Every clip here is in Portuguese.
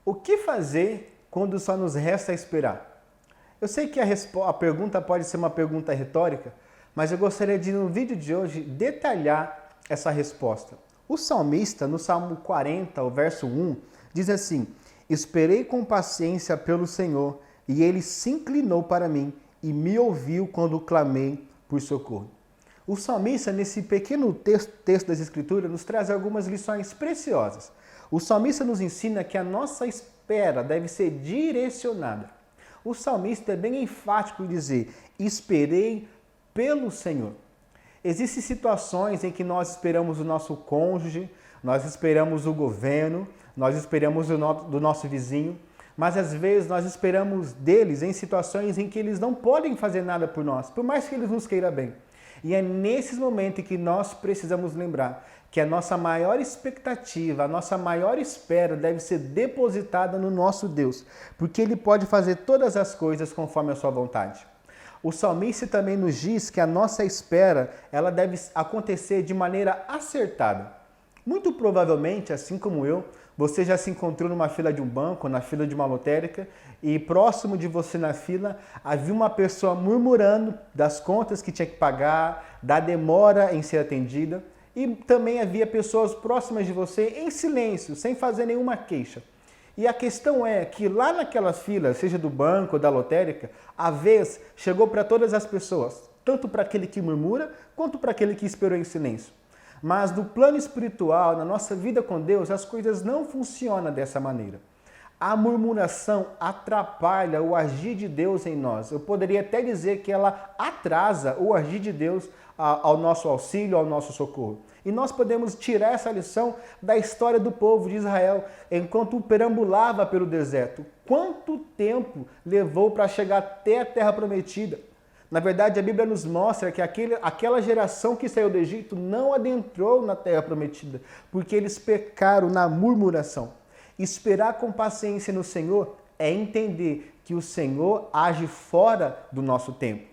O que fazer quando só nos resta esperar? Eu sei que a pergunta pode ser uma pergunta retórica, mas eu gostaria de, no vídeo de hoje, detalhar essa resposta. O salmista, no Salmo 40, o verso 1, diz assim: Esperei com paciência pelo Senhor, e ele se inclinou para mim e me ouviu quando clamei por socorro. O salmista, nesse pequeno texto das Escrituras, nos traz algumas lições preciosas. O salmista nos ensina que a nossa espera deve ser direcionada. O salmista é bem enfático em dizer: esperei pelo Senhor. Existem situações em que nós esperamos o nosso cônjuge, nós esperamos o governo, nós esperamos do nosso vizinho, mas às vezes nós esperamos deles em situações em que eles não podem fazer nada por nós, por mais que eles nos queiram bem. E é nesses momentos que nós precisamos lembrar que a nossa maior expectativa, a nossa maior espera deve ser depositada no nosso Deus, porque Ele pode fazer todas as coisas conforme a sua vontade. O salmista também nos diz que a nossa espera ela deve acontecer de maneira acertada. Muito provavelmente, assim como eu, você já se encontrou numa fila de um banco, na fila de uma lotérica, e próximo de você na fila havia uma pessoa murmurando das contas que tinha que pagar, da demora em ser atendida, e também havia pessoas próximas de você em silêncio, sem fazer nenhuma queixa. E a questão é que lá naquela fila, seja do banco ou da lotérica, a vez chegou para todas as pessoas, tanto para aquele que murmura, quanto para aquele que esperou em silêncio. Mas no plano espiritual, na nossa vida com Deus, as coisas não funcionam dessa maneira. A murmuração atrapalha o agir de Deus em nós. Eu poderia até dizer que ela atrasa o agir de Deus ao nosso auxílio, ao nosso socorro. E nós podemos tirar essa lição da história do povo de Israel, enquanto perambulava pelo deserto. Quanto tempo levou para chegar até a terra prometida? Na verdade, a Bíblia nos mostra que aquela geração que saiu do Egito não adentrou na terra prometida, porque eles pecaram na murmuração. Esperar com paciência no Senhor é entender que o Senhor age fora do nosso tempo.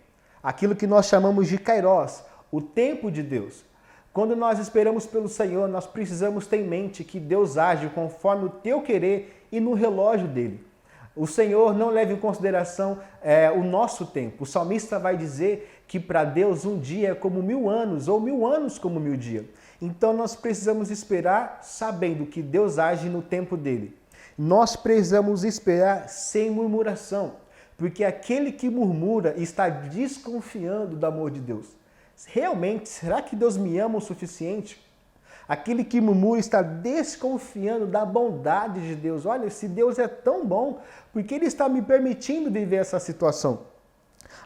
Aquilo que nós chamamos de Kairos, o tempo de Deus. Quando nós esperamos pelo Senhor, nós precisamos ter em mente que Deus age conforme o teu querer e no relógio dele. O Senhor não leva em consideração o nosso tempo. O salmista vai dizer que para Deus um dia é como 1000 anos, ou 1000 anos como 1000 dias. Então nós precisamos esperar sabendo que Deus age no tempo dele. Nós precisamos esperar sem murmuração, porque aquele que murmura está desconfiando do amor de Deus. Realmente, será que Deus me ama o suficiente? Aquele que murmura está desconfiando da bondade de Deus. Olha, se Deus é tão bom, por que Ele está me permitindo viver essa situação?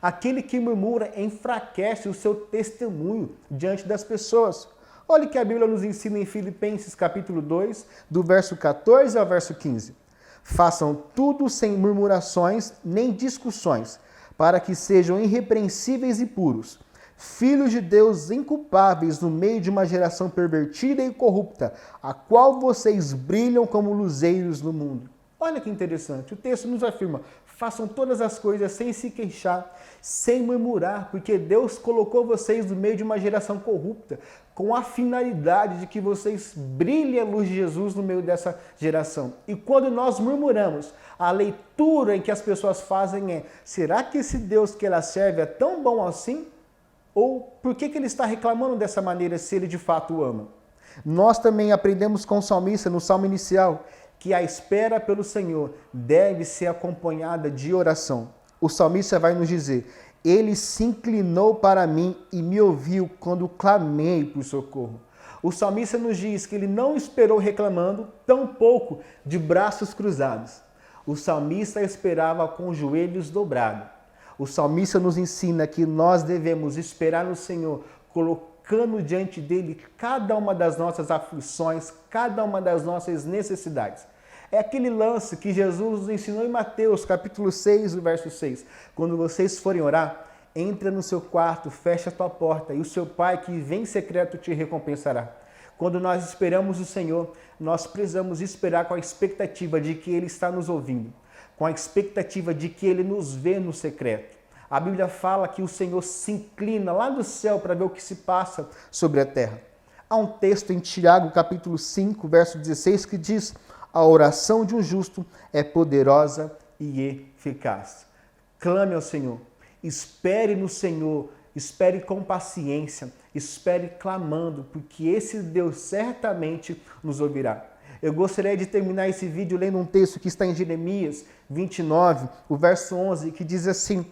Aquele que murmura enfraquece o seu testemunho diante das pessoas. Olha o que a Bíblia nos ensina em Filipenses capítulo 2, do verso 14 ao verso 15. Façam tudo sem murmurações nem discussões, para que sejam irrepreensíveis e puros, filhos de Deus inculpáveis no meio de uma geração pervertida e corrupta, a qual vocês brilham como luzeiros no mundo. Olha que interessante, o texto nos afirma: façam todas as coisas sem se queixar, sem murmurar, porque Deus colocou vocês no meio de uma geração corrupta, com a finalidade de que vocês brilhem a luz de Jesus no meio dessa geração. E quando nós murmuramos, a leitura em que as pessoas fazem é: será que esse Deus que ela serve é tão bom assim? Ou por que ele está reclamando dessa maneira se ele de fato o ama? Nós também aprendemos com o salmista no salmo inicial que a espera pelo Senhor deve ser acompanhada de oração. O salmista vai nos dizer: Ele se inclinou para mim e me ouviu quando clamei por socorro. O salmista nos diz que ele não esperou reclamando, tampouco de braços cruzados. O salmista esperava com os joelhos dobrados. O salmista nos ensina que nós devemos esperar no Senhor, colocando diante dele cada uma das nossas aflições, cada uma das nossas necessidades. É aquele lance que Jesus nos ensinou em Mateus, capítulo 6, verso 6. Quando vocês forem orar, entra no seu quarto, fecha a tua porta e o seu Pai que vem em secreto te recompensará. Quando nós esperamos o Senhor, nós precisamos esperar com a expectativa de que Ele está nos ouvindo, com a expectativa de que Ele nos vê no secreto. A Bíblia fala que o Senhor se inclina lá do céu para ver o que se passa sobre a terra. Há um texto em Tiago, capítulo 5, verso 16, que diz: A oração de um justo é poderosa e eficaz. Clame ao Senhor, espere no Senhor, espere com paciência, espere clamando, porque esse Deus certamente nos ouvirá. Eu gostaria de terminar esse vídeo lendo um texto que está em Jeremias 29, o verso 11, que diz assim: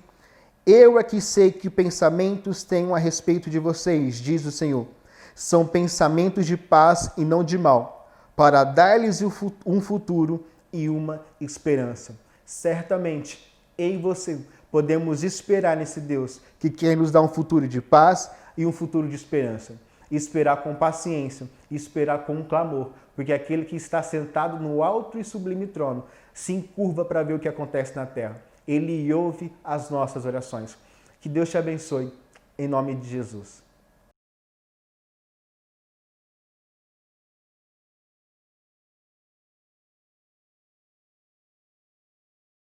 Eu é que sei que pensamentos tenho a respeito de vocês, diz o Senhor. São pensamentos de paz e não de mal, para dar-lhes um futuro e uma esperança. Certamente, eu e você podemos esperar nesse Deus que quer nos dar um futuro de paz e um futuro de esperança. Esperar com paciência, esperar com clamor, porque aquele que está sentado no alto e sublime trono se encurva para ver o que acontece na terra. Ele ouve as nossas orações. Que Deus te abençoe, em nome de Jesus.